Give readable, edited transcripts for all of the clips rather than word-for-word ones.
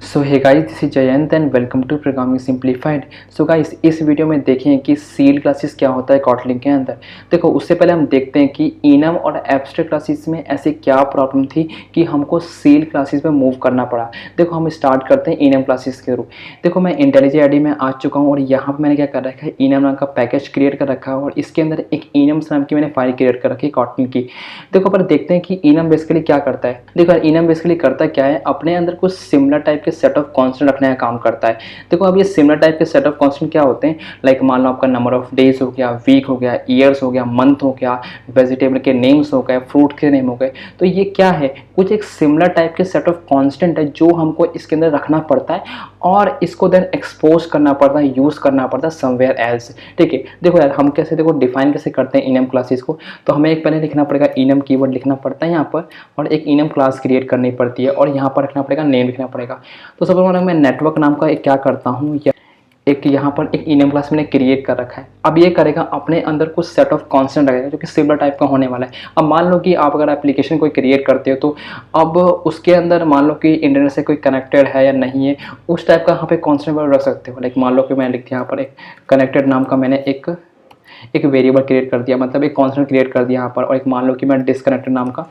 So hey guys, this is Jayant and welcome to programming simplified. So guys, इस video में देखें कि seal classes क्या होता है कॉटलिन के अंदर। देखो, उससे पहले हम देखते हैं कि इनम और एब्स्ट्रैक्ट क्लासेस में ऐसी क्या प्रॉब्लम थी कि हमको सील क्लासेस में मूव करना पड़ा। देखो, हम स्टार्ट करते हैं इनम क्लासेस के थ्रू। देखो, मैं इंटेलिजेंट आईडी में आ चुका हूँ और यहाँ पर मैंने क्या कर रखा है, इनम नाम का पैकेज क्रिएट कर रखा है और इसके अंदर एक इनम्स नाम की मैंने फाइल क्रिएट कर रखी है कॉटलिन की। देखो, पर देखते हैं कि इनम बेसिकली क्या करता है। देखो, इनम बेसिकली करता क्या है, अपने अंदर कुछ सिमिलर टाइप के सेट ऑफ कॉन्स्टेंट रखने का काम करता है। देखो, अब ये सिमिलर टाइप के सेट ऑफ कॉन्स्टेंट क्या होते हैं, लाइक मान लो आपका नंबर ऑफ डेज हो गया, वीक हो गया, ईयर्स हो गया, मंथ हो गया, वेजिटेबल के नेम्स हो गए, फ्रूट के नेम हो गए। तो ये क्या है, कुछ एक सिमिलर टाइप के सेट ऑफ कॉन्स्टेंट है जो हमको इसके अंदर रखना पड़ता है और इसको देन एक्सपोज करना पड़ता है, यूज करना पड़ता है समवेयर एल्स। ठीक है, देखो यार, हम कैसे देखो डिफाइन कैसे करते हैं इनम क्लासेस को। तो हमें एक पहले लिखना पड़ेगा इनम कीवर्ड लिखना पड़ता है यहाँ पर, और एक इनम क्लास क्रिएट करनी पड़ती है और यहाँ पर रखना पड़ेगा नेम लिखना पड़ेगा। तो सबसे पहले मैं नेटवर्क नाम का एक क्या करता हूँ, एक यहाँ पर एक इनम क्लास मैंने क्रिएट कर रखा है। अब ये करेगा अपने अंदर कुछ सेट ऑफ कॉन्स्टेंट रहेगा जो कि सिमिलर टाइप का होने वाला है। अब मान लो कि आप अगर एप्लीकेशन कोई क्रिएट करते हो तो अब उसके अंदर मान लो कि इंटरनेट से कोई कनेक्टेड है या नहीं है, उस टाइप का यहाँ पे कॉन्स्टेंट रख सकते हो। लाइक मान लो कि मैंने लिख दिया यहाँ पर एक कनेक्टेड नाम का मैंने एक वेरिएबल क्रिएट कर दिया, मतलब एक कॉन्स्टेंट क्रिएट कर दिया यहाँ पर। और एक मान लो कि मैं डिसकनेक्टेड नाम का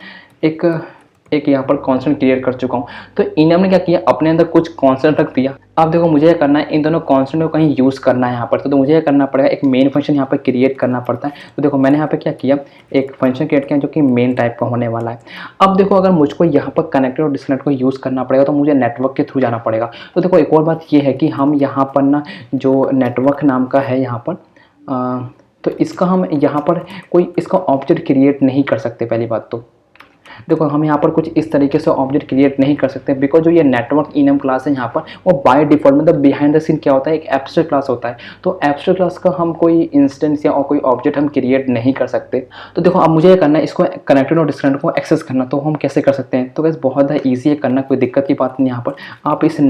एक यहाँ पर कॉन्स्टेंट क्रिएट कर चुका हूँ। तो इनम ने क्या किया, अपने अंदर कुछ कॉन्स्टेंट रख दिया। अब देखो, मुझे क्या करना है, इन दोनों कॉन्स्टेंट को कहीं यूज़ करना है यहाँ पर। तो मुझे क्या करना पड़ेगा, एक मेन फंक्शन यहाँ पर क्रिएट करना पड़ता है। तो देखो, मैंने यहाँ पे क्या किया, एक फंक्शन क्रिएट किया जो कि मेन टाइप का होने वाला है। अब देखो, अगर मुझको यहाँ पर कनेक्टेड और डिस्कनेक्ट को यूज़ करना पड़ेगा तो मुझे नेटवर्क के थ्रू जाना पड़ेगा। तो देखो, एक और बात ये है कि हम यहाँ पर ना जो नेटवर्क नाम का है यहाँ पर तो इसका हम यहाँ पर कोई इसका ऑब्जेक्ट क्रिएट नहीं कर सकते। पहली बात तो देखो, हम यहाँ पर कुछ इस तरीके से ऑब्जेक्ट क्रिएट नहीं कर सकते, बिकॉज जो ये नेटवर्क इनम क्लास है यहाँ पर वो बाय डिफॉल्ट मतलब बिहाइंड द सीन क्या होता है, एक एब्स्ट्रैक्ट क्लास होता है। तो एब्स्ट्रैक्ट क्लास का हम कोई इंस्टेंस या और कोई ऑब्जेक्ट हम क्रिएट नहीं कर सकते। तो देखो, अब मुझे ये करना है, इसको कनेक्टेड और डिस्कनेक्टेड को एक्सेस करना। तो हम कैसे कर सकते हैं, तो वैसे बहुत ज़्यादा ईजी है करना, कोई दिक्कत की बात नहीं। यहाँ पर आप इस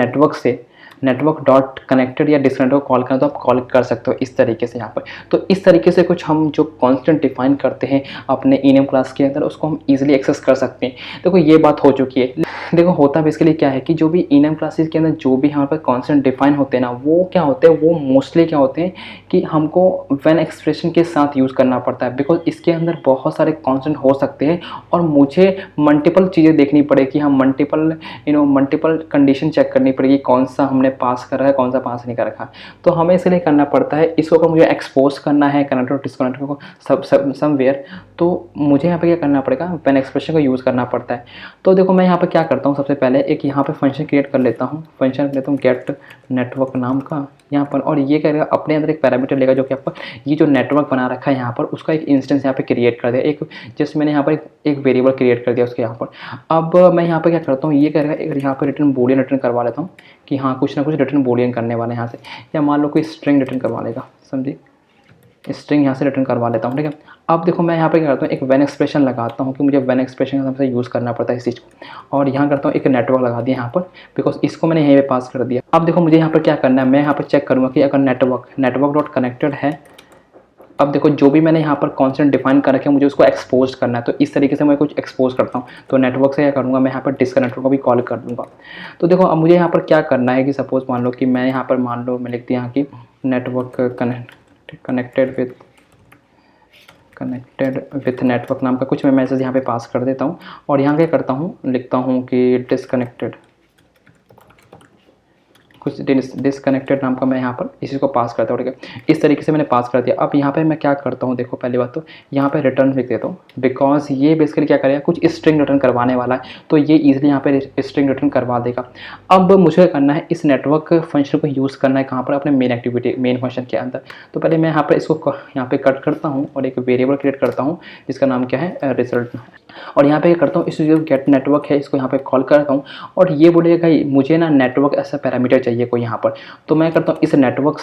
नेटवर्क डॉट कनेक्टेड या डिस्कनेक्टेड को कॉल करें तो आप कॉल कर सकते हो इस तरीके से यहाँ पर। तो इस तरीके से कुछ हम जो कॉन्स्टेंट डिफाइन करते हैं अपने इनम क्लास के अंदर उसको हम इजीली एक्सेस कर सकते हैं। देखो, ये बात हो चुकी है। देखो, होता बेसिकली क्या है कि जो भी इनम क्लासेस के अंदर जो भी यहाँ पर कॉन्स्टेंट डिफाइन होते हैं ना, वो क्या होते हैं, वो मोस्टली क्या होते हैं कि हमको व्हेन एक्सप्रेशन के साथ यूज़ करना पड़ता है। बिकॉज इसके अंदर बहुत सारे कॉन्स्टेंट हो सकते हैं और मुझे मल्टीपल चीज़ें देखनी पड़ेगी। हम मल्टीपल कंडीशन चेक करनी पड़ेगी, कौन सा हमने पास कर रहा है, कौन सा पास नहीं कर रखा। तो हमें इसलिए करना पड़ता है, इसको अगर मुझे एक्सपोज करना है कनेक्टेड और डिस्कनेक्टेड को समवेयर, तो मुझे यहाँ पे क्या करना पड़ेगा, व्हेन एक्सप्रेशन को यूज़ करना पड़ता है। तो देखो, मैं यहाँ पे क्या करता हूँ, सबसे पहले एक यहाँ पे फंक्शन क्रिएट कर लेता हूँ। फंक्शन लेता हूँ गेट नेटवर्क नाम का यहाँ पर, और ये करेगा अपने अंदर एक पैरामीटर लेगा जो कि आपका ये जो नेटवर्क बना रखा है यहाँ पर उसका एक इंस्टेंस यहाँ पे क्रिएट कर दिया। एक जस्ट मैंने यहाँ पर एक वेरिएबल क्रिएट कर दिया उसके यहाँ पर। अब मैं यहाँ पे क्या करता हूँ, ये करेगा एक यहाँ पर रिटर्न बूलियन रिटर्न करवा लेता हूँ कि हाँ कुछ ना कुछ रिटर्न बूलियन करने वाले यहाँ से, या मान लो कोई स्ट्रिंग रिटर्न करवा लेगा, समझिए, स्ट्रिंग यहाँ से रिटर्न करवा लेता हूँ। ठीक है, अब देखो, मैं यहाँ पे क्या करता हूँ, एक व्हेन एक्सप्रेशन लगाता हूँ कि मुझे व्हेन एक्सप्रेशन का सबसे यूज़ करना पड़ता है इस चीज़ को। और यहाँ करता हूँ एक नेटवर्क लगा दिया यहाँ पर, बिकॉज इसको मैंने यहीं पे पास कर दिया। अब देखो, मुझे यहाँ पर क्या करना है, मैं यहाँ पर चेक करूँगा कि अगर नेटवर्क डॉट कनेक्टेड है। अब देखो, जो भी मैंने यहाँ पर कॉन्स्टेंट डिफाइन कर रखे हैं मुझे उसको एक्सपोज करना है। तो इस तरीके से मैं कुछ एक्सपोज करता हूँ। तो नेटवर्क से क्या करूँगा, मैं यहाँ पर डिस्कनेक्टेड को भी कॉल कर दूँगा। तो देखो, अब मुझे यहाँ पर क्या करना है कि सपोज मान लो कि मैं यहाँ पर मैं लिख दिया यहाँ कि नेटवर्क कनेक्टेड विथ नेटवर्क नाम का कुछ मैं मैसेज यहाँ पे पास कर देता हूँ। और यहाँ क्या करता हूँ, लिखता हूँ कि डिसकनेक्टेड डिसकनेक्टेड नाम का मैं यहाँ पर इसी को पास करता हूँ। ठीक है, इस तरीके से मैंने पास कर दिया। अब यहाँ पे मैं क्या करता हूँ, देखो, पहली बात तो यहाँ पे रिटर्न लिख देता हूँ, बिकॉज ये बेसिकली क्या करेगा, कुछ स्ट्रिंग रिटर्न करवाने वाला है। तो ये इजीली यहाँ पे स्ट्रिंग रिटर्न करवा देगा। अब मुझे करना है, इस नेटवर्क फंक्शन को यूज़ करना है कहाँ पर, अपने मेन फंक्शन के अंदर। तो पहले मैं यहाँ पर इसको यहाँ पे कट करता हूँ और एक वेरिएबल क्रिएट करता हूँ जिसका नाम क्या है, रिजल्ट। और यहाँ पे क्या करता हूँ, इस जो गेट नेटवर्क है इसको यहाँ पे कॉल करता हूँ और ये बोलेगा मुझे ना नेटवर्क ऐसा पैरामीटर चाहिए कोई यहाँ पर। तो मैं करता हूँ इस नेटवर्क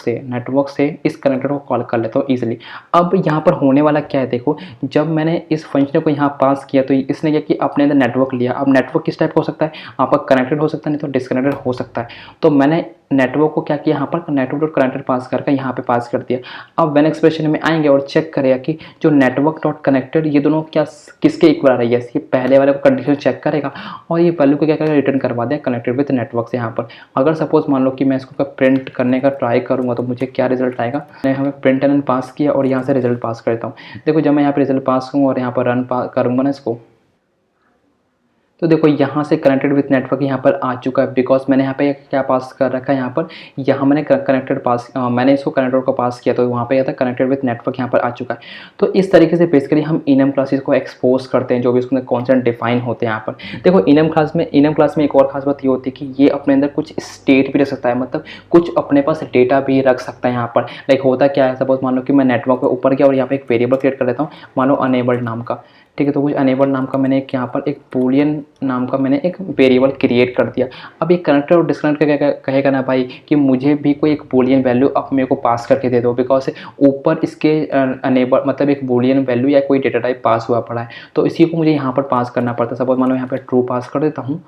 से इस कनेक्टर को कॉल कर लेता हूँ ईजिली। अब यहाँ पर होने वाला क्या है, देखो, जब मैंने इस फंक्शन को यहाँ पास किया तो इसने क्या कि अपने अंदर नेटवर्क लिया। अब नेटवर्क किस टाइप का हो सकता है, आपका कनेक्टेड हो सकता है, नहीं तो डिस्कनेक्टेड हो सकता है। तो मैंने नेटवर्क को क्या किया, यहाँ पर नेटवर्क डॉट कनेक्टेड पास करके यहाँ पे पास कर दिया। अब व्हेन एक्सप्रेशन में आएंगे और चेक करेगा कि जो नेटवर्क डॉट कनेक्टेड ये दोनों क्या किसके इक्वल आ रही है, ये पहले वाले को कंडीशन चेक करेगा और ये वैल्यू को क्या करेगा, रिटर्न करवा देगा कनेक्टेड विद नेटवर्क से। यहाँ पर अगर सपोज मान लो कि मैं इसको प्रिंट करने का ट्राई करूँगा तो मुझे क्या रिजल्ट आएगा, मैं हमें प्रिंट एंड पास किया और यहाँ से रिजल्ट पास करता हूँ। देखो जब मैं यहाँ पर रिजल्ट पास करूँगा और यहाँ पर रन करूँगा ना इसको, तो देखो यहाँ से कनेक्टेड विथ नेटवर्क यहाँ पर आ चुका है, बिकॉज मैंने यहाँ पे क्या पास कर रखा है, यहाँ मैंने कनेक्टेड पास मैंने इसको कनेक्टर को पास किया तो वहाँ पे था कनेक्टेड विथ नेटवर्क यहाँ पर आ चुका है। तो इस तरीके से बेसिकली हम इनम क्लासेस को एक्सपोज करते हैं, जो भी उसके अंदर कॉन्सेप्ट डिफाइन होते हैं। यहाँ पर देखो इनम क्लास में एक और खास बात ये होती है कि ये अपने अंदर कुछ स्टेट भी रख सकता है, मतलब कुछ अपने पास डेटा भी रख सकता है। यहाँ पर लाइक होता क्या है, सपोज मान लो कि मैं नेटवर्क के ऊपर गया और यहाँ पे एक वेरिएबल क्रिएट कर लेता हूँ, मान लो अनेबल्ड नाम का, ठीक है। तो कुछ अनेबल नाम का मैंने यहाँ पर एक बूलियन नाम का मैंने एक वेरिएबल क्रिएट कर दिया। अब ये कनेक्टर और डिस्कनेक्ट कहेगा ना भाई कि मुझे भी कोई एक बूलियन वैल्यू अब मेरे को पास करके दे दो, बिकॉज ऊपर इसके अनेबल मतलब एक बूलियन वैल्यू या कोई डेटा टाइप पास हुआ पड़ा है, तो इसी को मुझे यहाँ पर पास करना पड़ता है। सपोज मानो यहाँ पर ट्रू पास कर देता हूँ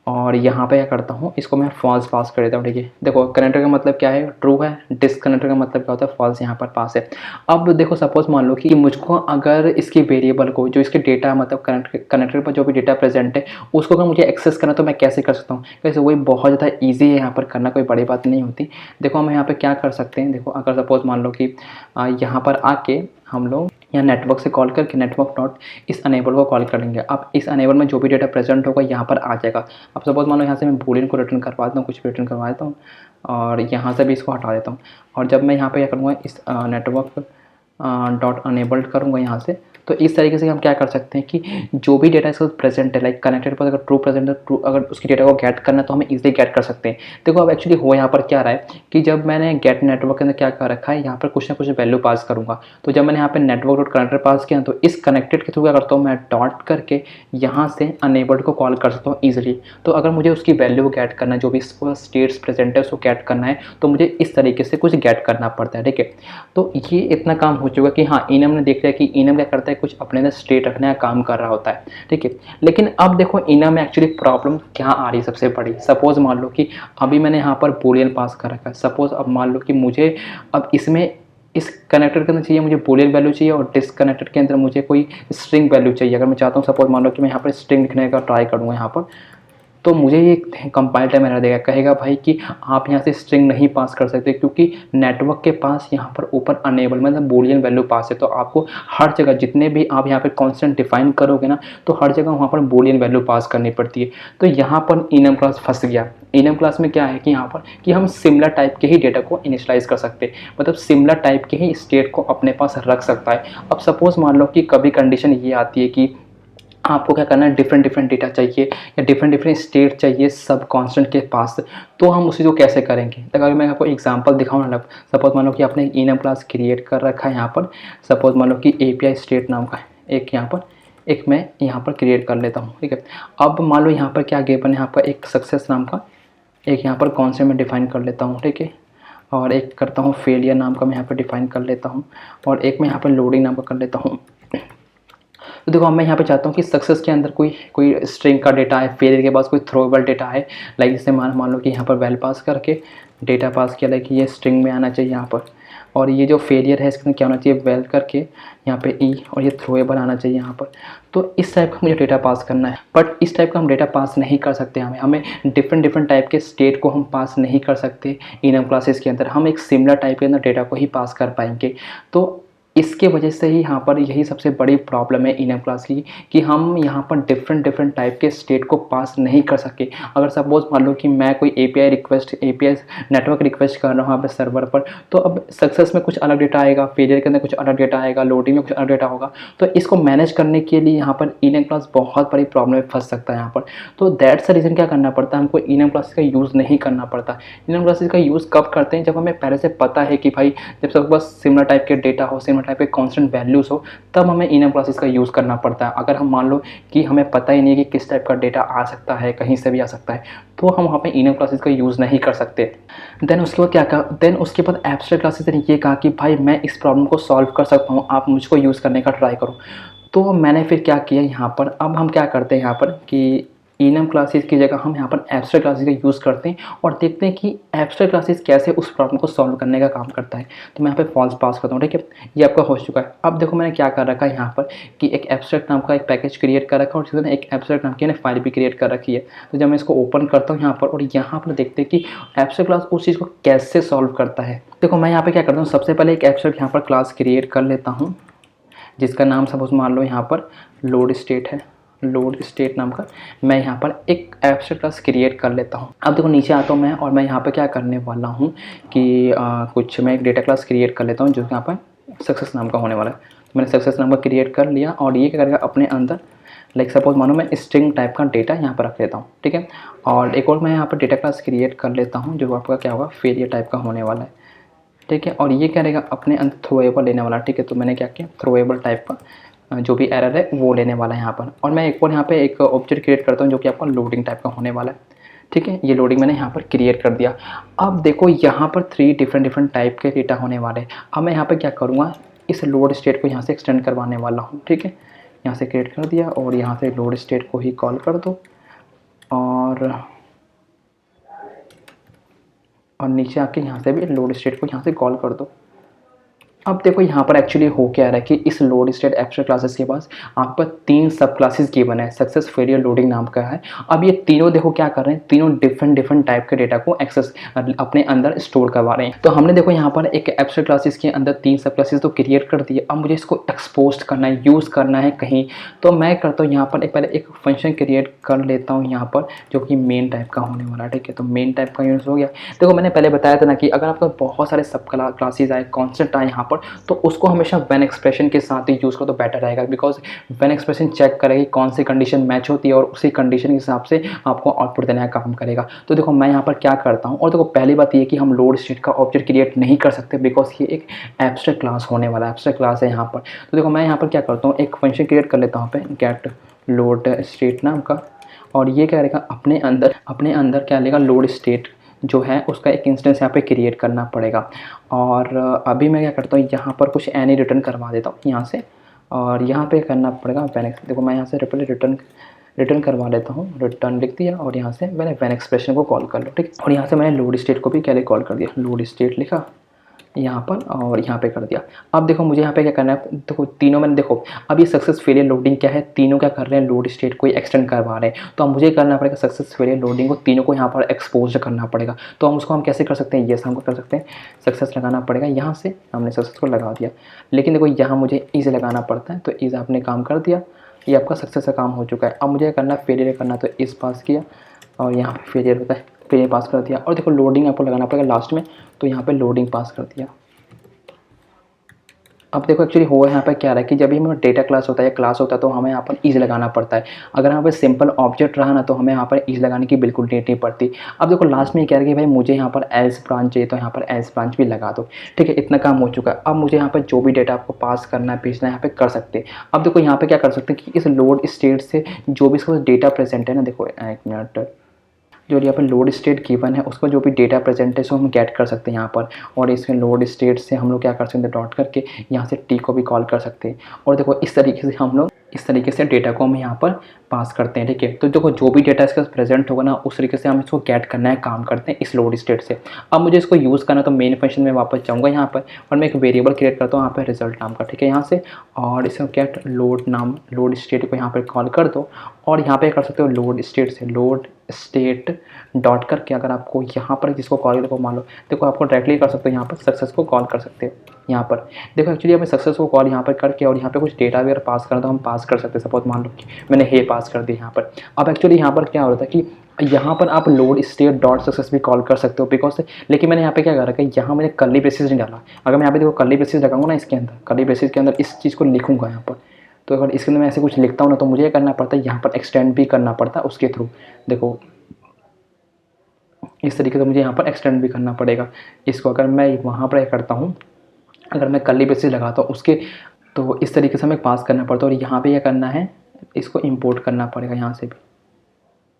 और यहाँ पे क्या करता हूँ, इसको मैं फॉल्स पास कर देता हूँ, ठीक है। देखो कनेक्टर का मतलब क्या है, ट्रू है, डिस्कनेक्टर का मतलब क्या होता है, फॉल्स यहाँ पर पास है। अब देखो सपोज मान लो कि मुझको अगर इसके वेरिएबल को जो इसके डेटा मतलब कनेक्टर पर जो भी डेटा प्रेजेंट है उसको अगर मुझे एक्सेस करना तो मैं कैसे कर सकता हूँ, कैसे, वही बहुत ज़्यादा ईजी है यहाँ पर करना, कोई बड़ी बात नहीं होती। देखो हम यहाँ पर क्या कर सकते हैं, देखो अगर सपोज मान लो कि यहाँ पर आके हम लोग यहाँ नेटवर्क से कॉल करके नेटवर्क डॉट इस अनेबल को कॉल करेंगे। अब इस अनेबल में जो भी डेटा प्रेजेंट होगा यहाँ पर आ जाएगा। अब सपोज मान लो यहाँ से मैं बूलियन को रिटर्न करवा देता हूँ, कुछ भी रिटर्न करवा देता हूँ और यहाँ से भी इसको हटा देता हूँ। और जब मैं यहाँ पे क्या करूँगा, इस नेटवर्क डॉट अनेबल्ड करूँगा यहाँ से, तो इस तरीके से हम क्या कर सकते हैं कि जो भी डेटा इसका प्रेजेंट है, लाइक कनेक्टेड पर अगर ट्रू प्रेजेंट है, ट्रू अगर उसकी डेटा को गेट करना तो हमें इजीली गेट कर सकते हैं। देखो अब एक्चुअली हो यहाँ पर क्या रहा है कि जब मैंने गेट नेटवर्क के अंदर क्या कर रखा है, यहाँ पर कुछ ना कुछ वैल्यू पास करूँगा। तो जब मैंने यहाँ पर नेटवर्क डॉट कनेक्टर पास किया तो इस कनेक्टेड के थ्रू क्या करता हूँ, मैं डॉट करके यहाँ से अनेबल्ड को कॉल कर सकता हूँ ईजिली। तो अगर मुझे उसकी वैल्यू को गेट करना है, जो भी इसको स्टेट्स प्रेजेंट है उसको गेट करना है, तो मुझे इस तरीके से कुछ गेट करना पड़ता है, ठीक है। तो ये इतना काम हो चुका कि हाँ इनम ने देख लिया कि इनम क्या करता है, कुछ अपने अंदर स्टेट रखने का काम कर रहा होता है, ठीक है। लेकिन अब देखो इनम में एक्चुअली प्रॉब्लम क्या आ रही है सबसे बड़ी, सपोज मान लो कि अभी मैंने यहाँ पर बूलियन पास कर रखा है। सपोज अब मान लो कि मुझे अब इसमें इस कनेक्टर के अंदर चाहिए मुझे बूलियन वैल्यू चाहिए और डिस्कनेक्टेड के अंदर मुझे कोई स्ट्रिंग वैल्यू चाहिए। अगर मैं चाहता हूँ सपोज मान लो कि मैं यहाँ पर स्ट्रिंग लिखने का ट्राई करूँगा यहाँ पर, तो मुझे ये कंपाइल टाइम एरर देगा, कहेगा भाई कि आप यहाँ से स्ट्रिंग नहीं पास कर सकते क्योंकि नेटवर्क के पास यहाँ पर ऊपर अनेबल मतलब बूलियन वैल्यू पास है। तो आपको हर जगह जितने भी आप यहाँ पे कांस्टेंट डिफाइन करोगे ना, तो हर जगह वहाँ पर बूलियन वैल्यू पास करनी पड़ती है। तो यहाँ पर इनम क्लास फंस गया। इनम क्लास में क्या है कि यहाँ पर कि हम सिमिलर टाइप के ही डेटा को इनिशियलाइज कर सकते हैं, मतलब सिमिलर टाइप के ही स्टेट को अपने पास रख सकता है। अब सपोज मान लो कि कभी कंडीशन ये आती है कि आपको क्या करना है, डिफरेंट डेटा चाहिए या डिफरेंट स्टेट चाहिए सब कांस्टेंट के पास, तो हम उसी को कैसे करेंगे। तो अगर मैं आपको एग्जांपल दिखाऊँ ना, सपोज मान लो कि आपने इनम क्लास क्रिएट कर रखा है यहाँ पर, सपोज मान लो कि एपीआई स्टेट नाम का एक यहाँ पर एक मैं यहाँ पर क्रिएट कर लेता हूँ, ठीक है। अब मान लो यहाँ पर क्या गिवन है आपका, एक सक्सेस नाम का एक यहाँ पर कॉन्सेप्ट में डिफाइन कर लेता हूँ, ठीक है। और एक करता हूँ फेलियर नाम का मैं यहाँ पर डिफाइन कर लेता हूँ और एक मैं यहाँ पर लोडिंग नाम का कर लेता हूँ। तो देखो मैं यहाँ पे चाहता हूँ कि सक्सेस के अंदर कोई स्ट्रिंग का डेटा है, फेलियर के पास कोई थ्रोएबल डेटा है, लाइक जैसे मान लो कि यहाँ पर वैल पास करके डेटा पास किया, लाइक ये स्ट्रिंग में आना चाहिए यहाँ पर, और ये जो फेलियर है इसके अंदर क्या होना चाहिए, वेल करके यहाँ पे ई, और ये थ्रोएबल आना चाहिए यहाँ पर। तो इस टाइप का मुझे डेटा पास करना है, बट इस टाइप का हम डेटा पास नहीं कर सकते। हमें डिफरेंट टाइप के स्टेट को हम पास नहीं कर सकते इनम क्लासेस के अंदर। हम एक सिमिलर टाइप के अंदर डेटा को ही पास कर पाएंगे। तो इसके वजह से ही यहाँ पर यही सबसे बड़ी प्रॉब्लम है इनम क्लास की, कि हम यहाँ पर डिफरेंट टाइप के स्टेट को पास नहीं कर सके। अगर सपोज मान लो कि मैं कोई एपीआई नेटवर्क रिक्वेस्ट कर रहा हूँ यहाँ पे सर्वर पर, तो अब सक्सेस में कुछ अलग डेटा आएगा, फेलियर के अंदर कुछ अलग डेटा आएगा, लोडिंग में कुछ अलग डेटा होगा। तो इसको मैनेज करने के लिए यहाँ पर इनम क्लास बहुत बड़ी प्रॉब्लम में फंस सकता है यहाँ पर। तो दैट्स द रीज़न क्या करना पड़ता है, हमको इनम क्लासेस का यूज़ नहीं करना पड़ता। इनम क्लासेस का यूज़ कब करते हैं, जब हमें पहले से पता है कि भाई जब सबके पास सिमिलर टाइप के डेटा हो, सिमिलर टाइप के कांस्टेंट वैल्यूज हो, तब हमें इनम क्लासेस का यूज़ करना पड़ता है। अगर हम मान लो कि हमें पता ही नहीं है कि किस टाइप का डेटा आ सकता है, कहीं से भी आ सकता है, तो हम वहाँ पे इनम क्लासेस का यूज़ नहीं कर सकते। देन उसके बाद क्या कहा, देन उसके बाद एब्स्ट्रैक्ट क्लासेस ने ये कहा कि भाई मैं इस प्रॉब्लम को सॉल्व कर सकता हूँ, आप मुझको यूज़ करने का ट्राई करो। तो मैंने फिर क्या किया यहाँ पर, अब हम क्या करते हैं यहाँ पर कि इनम क्लासेस की जगह हम यहाँ पर एब्स्ट्रैक्ट क्लासेस का यूज़ करते हैं और देखते हैं कि एब्स्ट्रैक्ट क्लासेस कैसे उस प्रॉब्लम को सॉल्व करने का काम करता है। तो मैं यहाँ पे फॉल्स पास करता हूँ, ठीक है। ये आपका हो चुका है। अब देखो मैंने क्या कर रखा है यहाँ पर कि एक एब्स्ट्रैक्ट नाम का एक पैकेज क्रिएट कर रखा है और जिसने एक एब्स्ट्रैक्ट नाम की ना फाइल भी क्रिएट कर रखी है। तो जब मैं इसको ओपन करता हूँ यहाँ पर और यहाँ पर देखते हैं कि एब्स्ट्रैक्ट क्लास उस चीज़ को कैसे सॉल्व करता है। देखो मैं यहाँ पर क्या करता हूँ, सबसे पहले एक एब्स्ट्रैक्ट यहाँ पर क्लास क्रिएट कर लेता हूँ जिसका नाम सपोज मान लो यहाँ पर लोड स्टेट है, लोड स्टेट नाम का। मैं यहाँ पर एक एब्स्ट्रैक्ट क्लास क्रिएट कर लेता हूँ। अब देखो नीचे आता हूँ मैं और मैं यहाँ पर क्या करने वाला हूँ कि कुछ मैं एक डेटा क्लास क्रिएट कर लेता हूँ जो यहाँ पर सक्सेस नाम का होने वाला है। तो मैंने सक्सेस नाम का क्रिएट कर लिया और ये क्या करेगा अपने अंदर लाइक सपोज मानो मैं स्ट्रिंग टाइप का डेटा यहाँ पर रख लेता हूँ, ठीक है। और एक और मैं यहाँ पर डेटा क्लास क्रिएट कर लेता हूँ जो आपका क्या होगा फेलियर टाइप का होने वाला है, ठीक है। और ये क्या रहेगा अपने अंदर थ्रोएबल लेने वाला, ठीक है। तो मैंने क्या किया थ्रोएबल टाइप का जो भी एरर है वो लेने वाला है यहाँ पर। और मैं एक और यहाँ पे एक ऑब्जेक्ट क्रिएट करता हूँ जो कि आपका लोडिंग टाइप का होने वाला है, ठीक है। ये लोडिंग मैंने यहाँ पर क्रिएट कर दिया। अब देखो यहाँ पर 3 डिफरेंट टाइप के डेटा होने वाले हैं। अब मैं यहाँ पर क्या करूँगा इस लोड स्टेट को यहाँ से एक्सटेंड करवाने वाला हूँ, ठीक है। यहाँ से क्रिएट कर दिया और यहाँ से लोड स्टेट को ही कॉल कर दो और नीचे आके यहाँ से भी लोड स्टेट को यहाँ से कॉल कर दो। अब देखो यहाँ पर एक्चुअली हो क्या रहा है कि इस लोड स्टेट एब्स्ट्रैक्ट क्लासेस के पास आपका 3 सब क्लासेस गिवन है, सक्सेस फेलियर लोडिंग नाम का है। अब ये तीनों देखो क्या कर रहे हैं, तीनों डिफरेंट टाइप के डेटा को एक्सेस अपने अंदर स्टोर करवा रहे हैं। तो हमने देखो यहाँ पर एक एब्स्ट्रैक्ट क्लासेस के अंदर 3 सब क्लासेस तो क्रिएट कर दिए। अब मुझे इसको एक्सपोज करना है, यूज़ करना है कहीं। तो मैं करता हूँ यहाँ पर पहले एक फंक्शन क्रिएट कर लेता हूँ यहाँ पर जो कि मेन टाइप का होने वाला है, ठीक है। तो मेन टाइप का यूज़ हो गया। देखो मैंने पहले बताया था ना कि अगर आपका बहुत सारे सब क्लासेस आए, कॉन्सेप्ट आए यहाँ पर, तो उसको हमेशा व्हेन एक्सप्रेशन के साथ ही यूज़ करो तो बेटर रहेगा। बिकॉज व्हेन एक्सप्रेशन चेक करेगी कौन सी कंडीशन मैच होती है और उसी कंडीशन के हिसाब से आपको आउटपुट देने का काम करेगा। तो देखो मैं यहाँ पर क्या करता हूँ, और देखो पहली बात ये कि हम लोड स्टेट का ऑब्जेक्ट क्रिएट नहीं कर सकते बिकॉज ये एक एब्स्ट्रैक्ट क्लास होने वाला है, एब्स्ट्रैक्ट क्लास है यहाँ पर। तो देखो मैं यहाँ पर क्या करता हूँ एक फंक्शन क्रिएट कर लेता हूँ पे गेट लोड स्टेट नाम का। और ये क्या रहेगा अपने अंदर क्या लेगा लोड स्टेट जो है उसका एक इंस्टेंस यहाँ पे क्रिएट करना पड़ेगा। और अभी मैं क्या करता हूँ यहाँ पर कुछ एनी रिटर्न करवा देता हूँ यहाँ से, और यहाँ पे करना पड़ेगा वैन। देखो मैं यहाँ से रिटर्न करवा लेता हूँ, रिटर्न लिख दिया और यहाँ से मैंने वैन एक्सप्रेशन को कॉल कर लो, ठीक है। और यहाँ से मैंने लोड स्टेट को भी क्या कॉल कर दिया, लोड स्टेट लिखा यहाँ पर और यहाँ पे कर दिया। अब देखो मुझे यहाँ पे क्या करना है, देखो तीनों मैंने देखो अब ये सक्सेस फेलियर लोडिंग क्या है, तीनों क्या कर रहे हैं लोड स्टेट को एक्सटेंड करवा रहे हैं। तो अब मुझे करना पड़ेगा सक्सेस फेलियर लोडिंग को तीनों को यहाँ पर एक्सपोज करना पड़ेगा। तो हम उसको हम कैसे कर सकते हैं, ये हम कर सकते हैं सक्सेस लगाना पड़ेगा। यहाँ से हमने सक्सेस को लगा दिया, लेकिन देखो यहाँ मुझे ईज लगाना पड़ता है। तो ईज आपने काम कर दिया, ये आपका सक्सेस का काम हो चुका है। अब मुझे करना फेलियर करना, तो इस पास किया और यहाँ पर फेलियर होता है, फेलियर पास कर दिया। और देखो लोडिंग आपको लगाना पड़ेगा लास्ट में, तो यहाँ पर लोडिंग पास कर दिया। अब देखो एक्चुअली हुआ यहाँ पर क्या रहा है कि जब भी हमें डेटा क्लास होता है क्लास होता है तो हमें यहाँ पर ईज लगाना पड़ता है। अगर यहाँ पर सिंपल ऑब्जेक्ट रहा ना तो हमें यहाँ पर ईज लगाने की बिल्कुल नीड नहीं पड़ती। अब देखो लास्ट में क्या रहा है कि भाई मुझे यहाँ पर एल्स ब्रांच चाहिए तो यहाँ पर एल्स ब्रांच भी लगा दो, ठीक है। इतना काम हो चुका है। अब मुझे यहाँ पर जो भी डेटा आपको पास करना है भेजना है यहाँ पे कर सकते हैं। अब देखो यहाँ पर क्या कर सकते हैं कि इस लोड स्टेट से जो भी इसका डेटा प्रेजेंट है ना, देखो एक मिनट, जो यहाँ पर लोड स्टेट गिवन है उसका जो भी डेटा प्रेजेंट है सो हम गेट कर सकते हैं यहाँ पर। और इसके लोड स्टेट से हम लोग क्या कर सकते हैं डॉट करके यहाँ से टी को भी कॉल कर सकते हैं। और देखो इस तरीके से हम लोग इस तरीके से डेटा को हम यहाँ पर पास करते हैं, ठीक है। तो देखो जो भी डेटा इसका प्रेजेंट होगा ना उस तरीके से हम इसको गेट करना है काम करते हैं इस लोड स्टेट से। अब मुझे इसको यूज़ करना तो मेन फंक्शन में वापस जाऊँगा यहाँ पर और मैं एक वेरिएबल क्रिएट करता हूँ यहाँ पर रिजल्ट नाम का, ठीक है। यहाँ से और इसको गेट लोड स्टेट को यहाँ पर कॉल कर दो और यहाँ पे कर सकते हो लोड स्टेट से लोड स्टेट डॉट करके अगर आपको यहाँ पर जिसको कॉल करो मान लो, देखो आपको डायरेक्टली कर सकते हो यहाँ पर सक्सेस को कॉल कर सकते हो यहाँ पर। देखो एक्चुअली हमें सक्सेस को कॉल यहाँ पर करके और यहाँ पे कुछ डेटा वगैरह पास कर दो, हम पास कर सकते हैं। सपोज मान लो कि मैंने हे पास कर दिया यहाँ पर। अब एक्चुअली यहाँ पर क्या हो रहा था कि यहाँ पर आप लोड स्टेट डॉट सक्सेस भी कॉल कर सकते हो बिकॉज, लेकिन मैंने यहाँ पे क्या कर रखा है यहाँ मैंने कर्ली ब्रेसेस नहीं डाला। अगर मैं यहाँ पे देखो कर्ली ब्रेसेस लगाऊंगा ना इसके अंदर, कर्ली ब्रेसेस के अंदर इस चीज़ को लिखूंगा यहाँ पर, तो अगर इसके अंदर मैं ऐसे कुछ लिखता हूँ ना तो मुझे करना पड़ता है यहाँ पर एक्सटेंड भी करना पड़ता है उसके थ्रू। देखो इस तरीके से मुझे यहाँ पर एक्सटेंड भी करना पड़ेगा इसको। अगर मैं वहाँ पर करता हूँ, अगर मैं कर्ली ब्रेसेस लगाता हूँ उसके, तो इस तरीके से हमें पास करना पड़ता है। और यहाँ पे क्या करना है इसको इंपोर्ट करना पड़ेगा यहाँ से भी,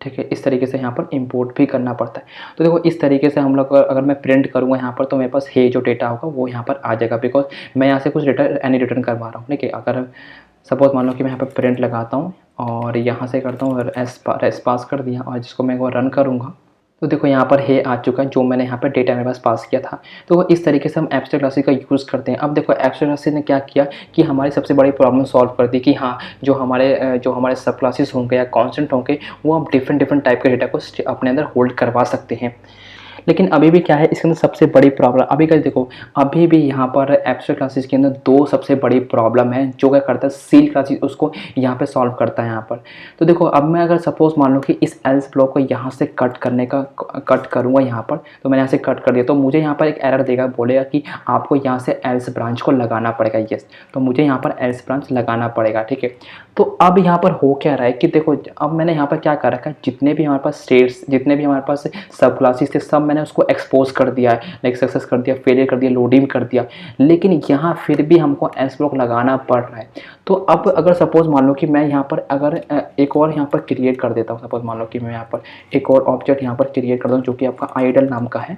ठीक है। इस तरीके से यहाँ पर इंपोर्ट भी करना पड़ता है। तो देखो इस तरीके से हम लोग अगर मैं प्रिंट करूँगा यहाँ पर तो मेरे पास हे जो डेटा होगा वो यहाँ पर आ जाएगा बिकॉज मैं यहाँ से कुछ डेटा एनी रिटर्न करवा रहा हूँ, ठीक है। अगर सपोज़ मान लो कि मैं यहाँ पे प्रिंट लगाता हूँ और यहाँ से करता हूँ और एस पास कर दिया और जिसको मैं एक बार रन करूँगा तो देखो यहाँ पर है आ चुका है जो मैंने यहाँ पर डेटा मेरे पास पास किया था। तो इस तरीके से हम एब्स्ट्रैक्ट क्लासेस का यूज़ करते हैं। अब देखो एब्स्ट्रैक्ट क्लासेस ने क्या किया कि हमारी सबसे बड़ी प्रॉब्लम सॉल्व कर दी कि हाँ जो हमारे सब क्लासेस होंगे या कॉन्स्टेंट होंगे वो आप डिफरेंट टाइप के डेटा को अपने अंदर होल्ड करवा सकते हैं। लेकिन अभी भी क्या है इसके अंदर सबसे बड़ी प्रॉब्लम अभी का देखो, अभी भी यहाँ पर एब्स्ट्रैक्ट क्लासेस के अंदर दो सबसे बड़ी प्रॉब्लम है जो क्या करता है सील क्लासेस उसको यहाँ पे सॉल्व करता है यहाँ पर। तो देखो अब मैं अगर सपोज मान लो कि इस एल्स ब्लॉक को यहाँ से कट करूँगा यहाँ पर, तो मैंने यहाँ से कट कर दिया तो मुझे यहाँ पर एक एरर देगा, बोलेगा कि आपको यहाँ से एल्स ब्रांच को लगाना पड़ेगा। यस, तो मुझे यहाँ पर एल्स ब्रांच लगाना पड़ेगा। ठीक है, तो अब यहाँ पर हो क्या रहा है कि देखो अब मैंने यहाँ पर क्या कर रखा है, जितने भी हमारे पास स्टेट्स जितने भी हमारे पास सब क्लासेस थे सब मैंने उसको एक्सपोज कर दिया है, लाइक सक्सेस कर दिया, फेलियर कर दिया, लोडिंग कर दिया, लेकिन यहाँ फिर भी हमको एल्स ब्लॉक लगाना पड़ रहा है। तो अब अगर सपोज मान लो कि मैं यहाँ पर अगर एक और यहाँ पर क्रिएट कर देता हूँ, सपोज मान लो कि मैं यहाँ पर एक और ऑब्जेक्ट यहाँ पर क्रिएट कर दूँ जो कि आपका आइडल नाम का है।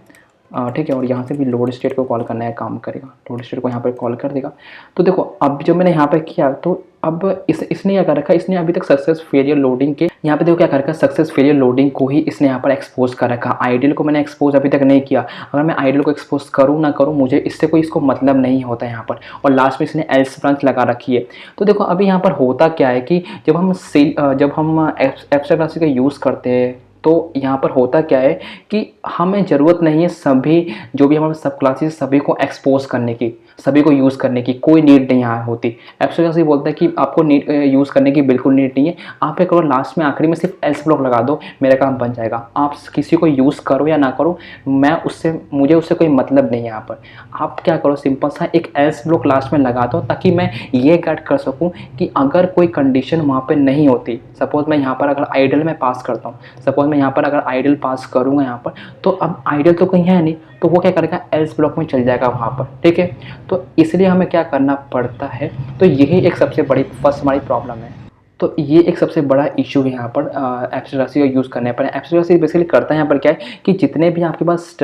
ठीक है, और यहाँ से भी लोड स्टेट को कॉल करना है, काम करेगा, लोड स्टेट को यहाँ पर कॉल कर देगा। तो देखो अब जब मैंने यहाँ पर किया तो अब इसने क्या कर रखा है, इसने अभी तक सक्सेस फेलियर लोडिंग के यहाँ पे देखो क्या कर रखा है, सक्सेस फेलियर लोडिंग को ही इसने यहाँ पर एक्सपोज कर रखा। आइडियल को मैंने एक्सपोज अभी तक नहीं किया। अगर मैं आइडियल को एक्सपोज करूँ ना करूँ मुझे इससे कोई इसको मतलब नहीं होता यहाँ पर। और लास्ट में इसने एल्स ब्रांच लगा रखी है। तो देखो अभी यहाँ पर होता क्या है कि जब हम एब्स्ट्रैक्ट क्लासेस का यूज़ करते हैं तो यहाँ पर होता क्या है कि हमें ज़रूरत नहीं है सभी जो भी हमारे सब क्लासेस सभी को एक्सपोज करने की, सभी को यूज़ करने की कोई नीड नहीं यहाँ होती। एब्स्ट्रैक्ट क्लासेस बोलता है कि आपको नीड यूज़ करने की बिल्कुल नीड नहीं है, आप क्या करो लास्ट में आखिरी में सिर्फ एल्स ब्लॉक लगा दो, मेरा काम बन जाएगा। आप किसी को यूज़ करो या ना करो मुझे उससे कोई मतलब नहीं है। यहाँ पर आप क्या करो सिंपल सा एक एल्स ब्लॉक लास्ट में लगा दो ताकि मैं ये गाइड कर सकूँ कि अगर कोई कंडीशन वहाँ पर नहीं होती, सपोज मैं यहाँ पर अगर आइडल में पास करता हूँ, सपोज मैं यहाँ पर अगर आइडल पास करूँगा यहाँ पर तो अब आइडल तो कहीं है नहीं तो वो क्या करेगा एल्स ब्लॉक में चल जाएगा वहाँ पर। ठीक है, तो इसलिए हमें क्या करना पड़ता है, तो यही एक सबसे बड़ी फर्स्ट हमारी प्रॉब्लम है। तो ये एक सबसे बड़ा इशू है यहाँ पर एब्स्ट्रैक्ट क्लासेस का यूज़ करने पर। एब्स्ट्रैक्ट क्लासेस बेसिकली करता है यहाँ पर क्या है कि जितने भी आपके पास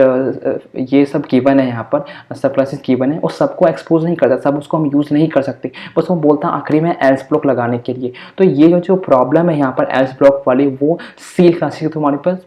ये सब गिवन है यहाँ पर सब क्लासेस गिवन है वो सबको एक्सपोज नहीं करता, सब उसको हम यूज़ नहीं कर सकते, बस वो बोलता है आखिरी में एल्स ब्लॉक लगाने के लिए। तो ये जो प्रॉब्लम है यहाँ पर एल्स ब्लॉक वाली वो सील क्लासेस के हमारे पास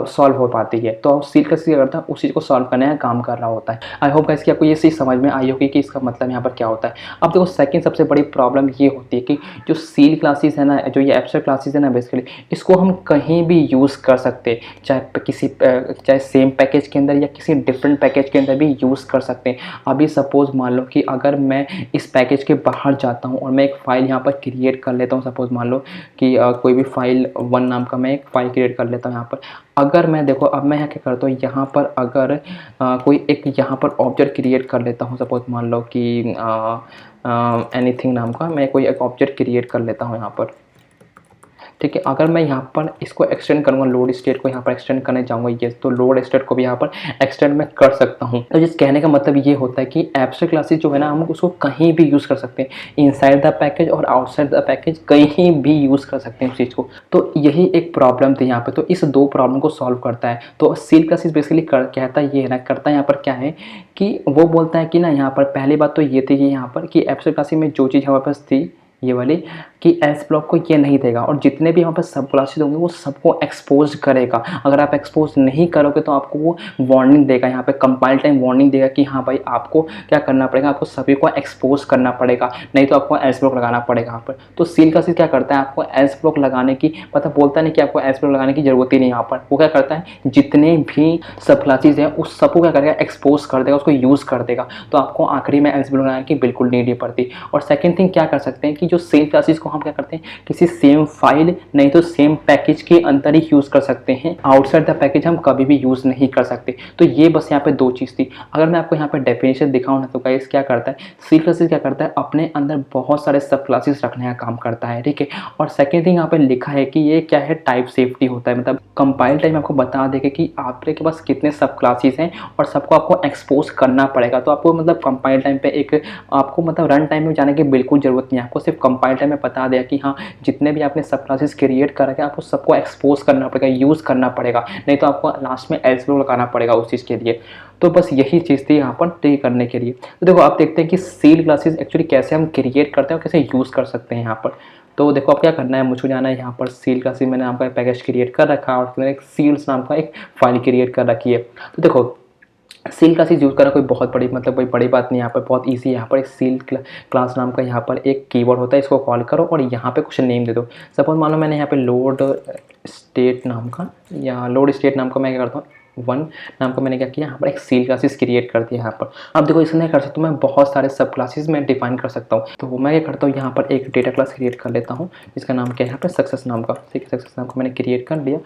सॉल्व हो पाती है। तो सील क्लासेस क्या करता है उस चीज़ को सॉल्व करने का काम कर रहा होता है। आई होप गाइस कि आपको ये चीज़ समझ में आई होगी कि इसका मतलब यहाँ पर क्या होता है। अब देखो सेकंड सबसे बड़ी प्रॉब्लम ये होती है कि जो सील क्लासेस है ना, जो ये एब्स्ट्रैक्ट क्लासेस है ना, बेसिकली इसको हम कहीं भी यूज़ कर सकते हैं, चाहे सेम पैकेज के अंदर या किसी डिफरेंट पैकेज के अंदर भी यूज़ कर सकते हैं। अभी सपोज मान लो कि अगर मैं इस पैकेज के बाहर जाता हूँ और मैं एक फ़ाइल यहाँ पर क्रिएट कर लेता हूँ, सपोज मान लो कि कोई भी फाइल 1 नाम का मैं एक फ़ाइल क्रिएट कर लेता हूँ यहाँ पर। अगर मैं देखो अब मैं यहाँ क्या करता हूँ, यहाँ पर अगर कोई एक यहाँ पर ऑब्जेक्ट क्रिएट कर लेता हूँ, सपोज मान लो कि एनीथिंग नाम का मैं कोई एक ऑब्जेक्ट क्रिएट कर लेता हूँ यहाँ पर। ठीक है, अगर मैं यहाँ पर इसको एक्सटेंड करूँगा, लोड स्टेट को यहाँ पर एक्सटेंड करने जाऊँगा, ये तो लोड स्टेट को भी यहाँ पर एक्सटेंड मैं कर सकता हूँ। तो जिस कहने का मतलब ये होता है कि एब्स्ट्रैक्ट क्लासेस जो है ना हम उसको कहीं भी यूज़ कर सकते हैं, इनसाइड द पैकेज और आउटसाइड द पैकेज कहीं भी यूज़ कर सकते हैं उस चीज़ को। तो यही एक प्रॉब्लम थी यहाँ पर, तो इस दो प्रॉब्लम को सॉल्व करता है। तो सील क्लासेस बेसिकली कहता ये है ना, करता है यहाँ पर क्या है कि वो बोलता है कि ना यहाँ पर पहली बात तो ये थी कि यहाँ पर कि एब्स्ट्रैक्ट क्लासेस में जो चीज़ हमारे पास थी ये वाली कि एल्स ब्लॉक को ये नहीं देगा और जितने भी यहाँ पर सब क्लासेस होंगे वो सबको एक्सपोज करेगा। अगर आप एक्सपोज नहीं करोगे तो आपको वो वार्निंग देगा, यहाँ पे कंपाइल टाइम वार्निंग देगा कि हाँ भाई आपको क्या करना पड़ेगा, आपको सभी को एक्सपोज करना पड़ेगा, नहीं तो आपको एल्स ब्लॉक लगाना पड़ेगा यहाँ पर। तो सील क्लासेस क्या करता है, आपको एल्स ब्लॉक लगाने की मतलब बोलता नहीं कि आपको एल्स ब्लॉक लगाने की जरूरत ही नहीं। यहाँ पर वो क्या करता है जितने भी सब क्लासेस हैं उस सबको क्या करेगा एक्सपोज कर देगा, उसको यूज़ कर देगा, तो आपको आखिरी में एल्स ब्लॉक लगाने की बिल्कुल नीड नहीं पड़ती। और सेकेंड थिंग क्या कर सकते हैं कि जो सेल क्लासेस को हम क्या करते हैं किसी सेम फाइल नहीं तो सेम पैकेज के अंदर ही यूज़ कर सकते हैं, आउटसाइड द पैकेज हम कभी भी यूज़ नहीं कर सकते। तो ये बस यहाँ पे दो चीज़ थी। अगर मैं आपको यहाँ पे डेफिनेशन दिखाऊँ ना तो गाइस क्या करता है सी क्लासेस क्या करता है अपने अंदर बहुत सारे सब क्लासेस रखने का काम करता है। ठीक है, और सेकेंड थिंग यहाँ पे लिखा है कि ये क्या है टाइप सेफ्टी होता है, मतलब कंपाइल टाइम आपको बता देगा कि आपके पास कितने सब क्लासेस हैं और सबको आपको एक्सपोज करना पड़ेगा। तो आपको मतलब कंपाइल टाइम पे एक आपको मतलब रन टाइम में जाने की बिल्कुल ज़रूरत नहीं है, आपको सिर्फ सिर्फ कंपाइल टाइम में बता दिया कि हाँ जितने भी आपने सब क्लासेस क्रिएट कर रखे हैं आपको सबको एक्सपोज करना पड़ेगा, यूज़ करना पड़ेगा, नहीं तो आपको लास्ट में एल्स ब्लॉक लगाना पड़ेगा उस चीज़ के लिए। तो बस यही चीज़ थी यहाँ पर ट्री करने के लिए। तो देखो आप देखते हैं कि सील क्लासेस एक्चुअली कैसे हम क्रिएट करते हैं और कैसे यूज़ कर सकते हैं यहाँ पर। तो देखो अब क्या करना है, मुझको जाना है यहाँ पर सील क्लासेस, मैंने नाम का एक पैकेज क्रिएट कर रखा है और मैंने एक सील्स नाम का एक फाइल क्रिएट कर रखी है। तो देखो सील क्लासेस यूज़ करना कोई बहुत बड़ी कोई बड़ी बात नहीं, यहाँ पर बहुत इजी है। यहाँ पर एक सील क्लास नाम का यहाँ पर एक कीवर्ड होता है, इसको कॉल करो और यहाँ पे कुछ नेम दे दो। सपोज मान लो मैंने यहाँ पे लोड स्टेट नाम का या लोड स्टेट नाम का मैं क्या करता हूँ 1 नाम का मैंने क्या किया यहाँ पर एक सील क्लासेस क्रिएट कर दिया यहाँ पर। अब देखो इसमें कर सकता हूँ मैं बहुत सारे सब क्लासेस में डिफाइन कर सकता हूँ। तो मैं क्या करता हूँ यहाँ पर एक डेटा क्लास क्रिएट कर लेता हूँ जिसका नाम क्या है यहाँ पर सक्सेस नाम का। ठीक है, सक्सेस नाम का मैंने क्रिएट कर लिया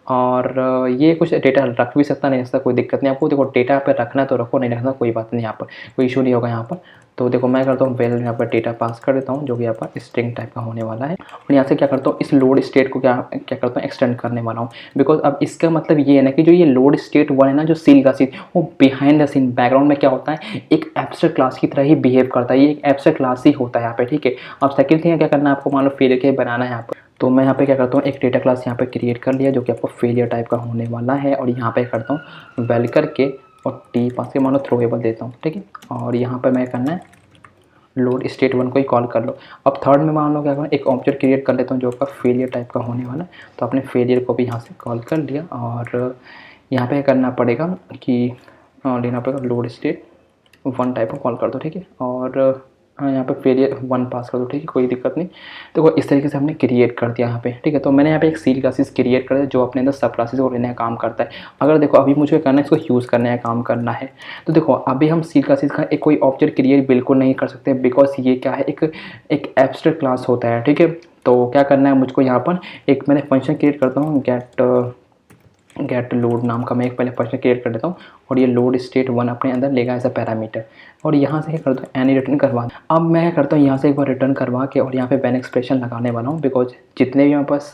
और ये कुछ डेटा रख भी सकता नहीं, ऐसा कोई दिक्कत नहीं। आपको देखो डेटा पे रखना तो रखो, नहीं रखना कोई बात नहीं, यहाँ पर कोई इशू नहीं होगा यहाँ पर। तो देखो मैं करता हूँ वेल यहाँ पर डेटा पास कर देता हूँ जो कि यहाँ पर स्ट्रिंग टाइप का होने वाला है और यहाँ से क्या करता हूँ इस लोड स्टेट को क्या करता हूँ एक्सटेंड करने वाला हूँ। बिकॉज अब इसका मतलब ये है ना कि जो ये लोड स्टेट 1 है ना, जो सील का सीन वो बिहाइंड द सीन बैकग्राउंड में क्या होता है एक एब्स्ट्रैक्ट क्लास की तरह ही बिहेव करता है, ये एक एब्स्ट्रैक्ट क्लास ही होता है यहाँ पे। ठीक है, अब सेकंड थिंग क्या करना है आपको, मान लो फेलियर के बनाना है यहाँ पर। तो मैं यहाँ पे क्या करता हूँ एक डेटा क्लास यहाँ पे क्रिएट कर लिया जो कि आपको फेलियर टाइप का होने वाला है और यहाँ पे करता हूँ वेल करके और टी पास के मान लो थ्रोएबल देता हूँ। ठीक है, और यहाँ पर मैं करना है लोड स्टेट 1 को ही कॉल कर लो। अब थर्ड में मान लो क्या करना, एक ऑब्जेक्ट क्रिएट कर लेता हूँ जो आपका फेलियर टाइप का होने वाला है। तो आपने फेलियर को भी यहाँ से कॉल कर लिया और यहाँ पे करना पड़ेगा कि लेना पड़ेगा लोड स्टेट 1 टाइप का कॉल कर दो। ठीक है, और हाँ यहाँ पे फेलियर 1 पास कर दो। ठीक है, कोई दिक्कत नहीं। देखो इस तरीके से हमने क्रिएट कर दिया यहाँ पे। ठीक है, तो मैंने यहाँ पे एक सील क्लासेस क्रिएट कर दिया जो अपने अंदर सब क्लासेस को लेने का काम करता है। अगर देखो अभी मुझे करना है इसको यूज़ करने का काम करना है, तो देखो अभी हम सील क्लासेस का एक कोई ऑब्जेक्ट क्रिएट बिल्कुल नहीं कर सकते बिकॉज ये क्या है एक एब्स्ट्रैक्ट क्लास होता है। ठीक है, तो क्या करना है मुझको यहाँ पर एक मैंने फंक्शन क्रिएट करता हूँ गेट लोड नाम का मैं एक पहले फंक्शन क्रिएट कर देता हूँ और ये लोड स्टेट 1 अपने अंदर लेगा एज अ पैरामीटर और यहाँ से क्या करता हूँ एनी रिटर्न करवा। अब मैं क्या करता हूँ यहाँ से एक बार रिटर्न करवा के और यहाँ पे बैन एक्सप्रेशन लगाने वाला हूँ बिकॉज जितने भी हमारे पास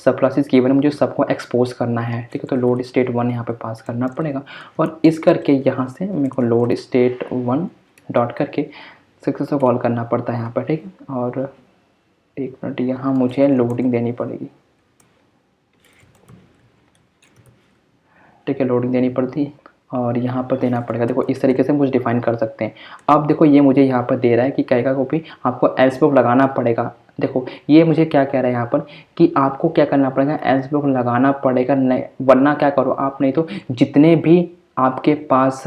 सब क्लासेस गिवन है मुझे सबको एक्सपोज करना है। ठीक है, तो लोड स्टेट 1 यहाँ पे पास करना पड़ेगा और इस करके यहाँ से मेरे को लोड स्टेट 1 डॉट करके सक्सेस को कॉल करना पड़ता है यहाँ पर। ठीक है, और एक मिनट यहाँ मुझे लोडिंग देनी पड़ेगी। ठीक है, लोडिंग देनी पड़ती और यहाँ पर देना पड़ेगा। देखो इस तरीके से मुझे डिफाइन कर सकते हैं। अब देखो ये मुझे यहाँ पर दे रहा है कि कहेगा कॉपी आपको एल्स ब्लॉक लगाना पड़ेगा। देखो ये मुझे क्या कह रहा है यहाँ पर कि आपको क्या करना पड़ेगा एल्स ब्लॉक लगाना पड़ेगा, नहीं वरना क्या करो आप, नहीं तो जितने भी आपके पास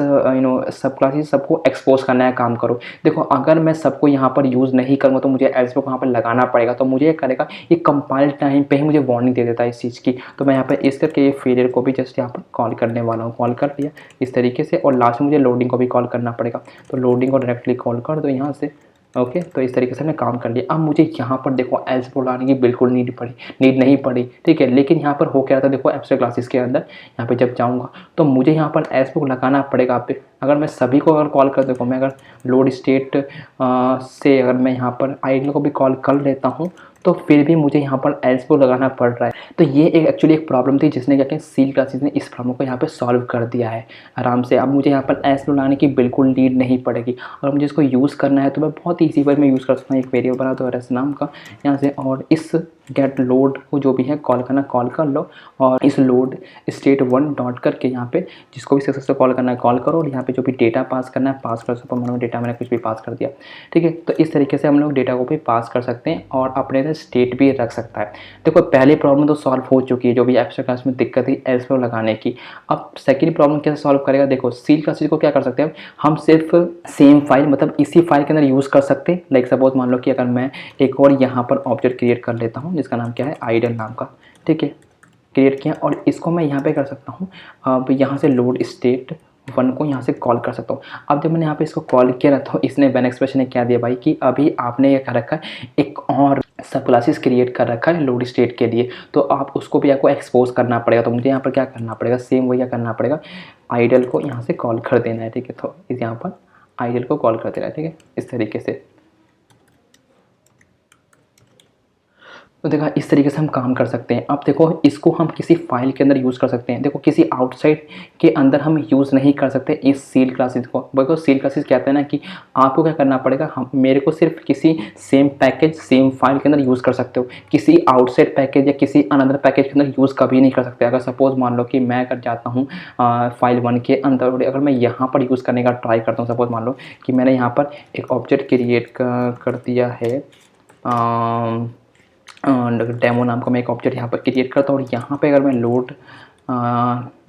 सब क्लासेस सबको एक्सपोज करने का काम करो। देखो अगर मैं सबको यहाँ पर यूज़ नहीं करूँगा तो मुझे एल्स ब्लॉक यहाँ पर लगाना पड़ेगा, तो मुझे ये करेगा ये कंपाइल टाइम पे ही मुझे वार्निंग दे देता है इस चीज़ की। तो मैं यहाँ पर इस करके ये फेलियर को भी जस्ट यहाँ पर कॉल करने वाला हूँ, कॉल कर दिया इस तरीके से और लास्ट में मुझे लोडिंग को भी कॉल करना पड़ेगा। तो लोडिंग को डायरेक्टली कॉल कर दो यहाँ से। ओके, तो इस तरीके से हमने काम कर लिया। अब मुझे यहाँ पर देखो एल्स ब्लॉक लगाने की बिल्कुल नीड नहीं पड़ी। ठीक है, लेकिन यहाँ पर हो क्या रहा था देखो एब्स्ट्रैक्ट क्लासेस के अंदर यहाँ पे जब जाऊँगा तो मुझे यहाँ पर एल्स ब्लॉक लगाना पड़ेगा। पे अगर मैं सभी को अगर कॉल कर देखो मैं अगर लोड स्टेट से अगर मैं यहाँ पर आइडियल को भी कॉल कर लेता हूँ तो फिर भी मुझे यहाँ पर एल्स ब्लॉक लगाना पड़ रहा है। तो ये एक्चुअली एक प्रॉब्लम थी जिसने क्या किया सील क्लासेस ने इस प्रॉब्लम को यहाँ पे सॉल्व कर दिया है आराम से। अब मुझे यहाँ पर एल्स ब्लॉक लगाने की बिल्कुल नीड नहीं पड़ेगी। अगर मुझे इसको यूज़ करना है तो मैं बहुत ईजी वे में यूज़ कर सकता हूँ, एक वेरिएबल बना दो एस नाम का यहाँ से और इस गेट लोड को जो भी है कॉल करना कॉल कर लो और इस लोड स्टेट 1 डॉट करके यहाँ पे जिसको भी सक्सेस से कॉल करना है कॉल करो और यहाँ पे जो भी डेटा पास करना है पास कर सकते हो। डेटा मैंने कुछ भी पास कर दिया। ठीक है, तो इस तरीके से हम लोग डेटा को भी पास कर सकते हैं और अपने स्टेट भी रख सकता है। देखो पहली प्रॉब्लम तो सॉल्व हो चुकी है जो भी एब्स्ट्रैक्ट क्लास में दिक्कत थी एल्स ब्लॉक लगाने की। अब सेकेंड प्रॉब्लम कैसे सॉल्व करेगा, देखो सील क्लासेस को क्या कर सकते हैं हम सिर्फ सेम फाइल मतलब इसी फाइल के अंदर यूज़ कर सकते हैं। लाइक सपोज मान लो कि अगर मैं एक और यहाँ पर ऑब्जेक्ट क्रिएट कर लेता हूँ जिसका नाम क्या है आइडियल नाम का। ठीक है, क्रिएट किया और इसको मैं यहाँ पे कर सकता हूँ। अब यहाँ से लोड स्टेट 1 को यहाँ से कॉल कर सकता हूँ। अब जब मैंने यहाँ पे इसको कॉल किया ना तो इसने बैन एक्सप्रेशन ने क्या दिया भाई कि अभी आपने ये कर रखा है एक और सब क्लासेस क्रिएट कर रखा है लोड स्टेट के लिए, तो आप उसको भी आपको एक्सपोज करना पड़ेगा। तो मुझे यहाँ पर क्या करना पड़ेगा, सेम वही क्या करना पड़ेगा, आइडियल को यहाँ से कॉल कर देना है। ठीक है, तो इस यहाँ पर आइडियल को कॉल कर देना है। ठीक है, इस तरीके से। तो देखा इस तरीके से हम काम कर सकते हैं। अब देखो इसको हम किसी फाइल के अंदर यूज़ कर सकते हैं। देखो किसी आउटसाइड के अंदर हम यूज़ नहीं कर सकते इस सील क्लासेस को। बिकॉज़ सील क्लासेस कहते हैं ना कि आपको क्या करना पड़ेगा, हम मेरे को सिर्फ किसी सेम पैकेज सेम फाइल के अंदर यूज़ कर सकते हो। किसी आउटसाइड पैकेज या किसी अनदर पैकेज के अंदर यूज़ कभी नहीं कर सकते। अगर सपोज़ मान लो कि मैं अगर जाता हूँ फाइल 1 के अंदर और अगर मैं यहाँ पर यूज़ करने का ट्राई करता हूँ, सपोज़ मान लो कि मैंने यहाँ पर एक ऑब्जेक्ट क्रिएट कर दिया है, डेमो नाम का मैं एक ऑब्जेक्ट यहाँ पर क्रिएट करता हूँ और यहाँ पे अगर मैं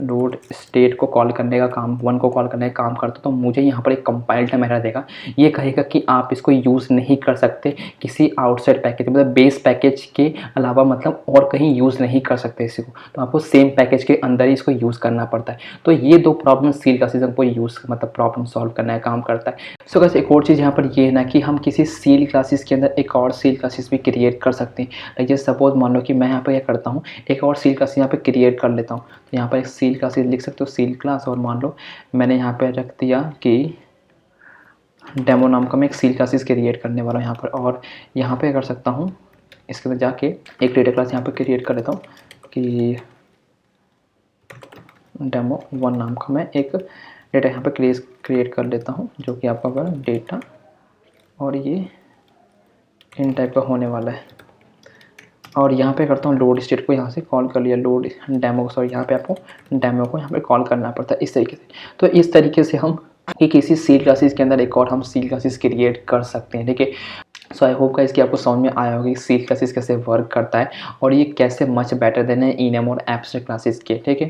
लोड स्टेट को कॉल करने का काम 1 को कॉल करने का काम करता हूँ, तो मुझे यहाँ पर एक कंपाइल टाइम एरर देगा। ये कहेगा कि आप इसको यूज़ नहीं कर सकते किसी आउटसाइड पैकेज, मतलब बेस पैकेज के अलावा, मतलब और कहीं यूज़ नहीं कर सकते इसको। तो आपको सेम पैकेज के अंदर ही इसको यूज़ करना पड़ता है। तो ये 2 प्रॉब्लम सील क्लासेस हमको यूज़ मतलब प्रॉब्लम सॉल्व करने का काम करता है। सो गाइस एक और चीज़ यहाँ पर ये है ना कि हम किसी सील क्लासेस के अंदर एक और सील क्लासेस भी क्रिएट कर सकते हैं। लाइक जैसे सपोज़ मान लो कि मैं यहाँ पर क्या करता हूँ, एक और सील क्लास यहाँ पे क्रिएट कर लेता हूँ। तो यहाँ पर एक सील क्लासेस लिख सकते हो, सील क्लास, और मान लो मैंने यहाँ पे रख दिया कि डेमो नाम का मैं एक सील क्लासेस क्रिएट करने वाला हूँ यहाँ पर। और यहाँ पे कर सकता हूँ, इसके अंदर जाके एक डेटा क्लास यहाँ पे क्रिएट कर लेता हूँ कि डेमो 1 नाम का मैं एक डेटा यहाँ पे क्रिएट कर लेता हूँ, जो कि आपका बड़ा डेटा और ये इन टाइप का होने वाला है। और यहाँ पे करता हूँ लोड स्टेट को यहाँ से कॉल कर लिया, लोड डेमो, सॉरी यहाँ पे आपको डेमो को यहाँ पे कॉल करना पड़ता है इस तरीके से। तो इस तरीके से हम किसी सील क्लासेस के अंदर एक और हम सील क्लासेस क्रिएट कर सकते हैं, ठीक है। सो आई होप गाइस कि आपको समझ में आया होगा कि सील क्लासेस कैसे वर्क करता है और ये कैसे मच बेटर देन है इनम और एब्स्ट्रैक्ट क्लासेस के, ठीक है।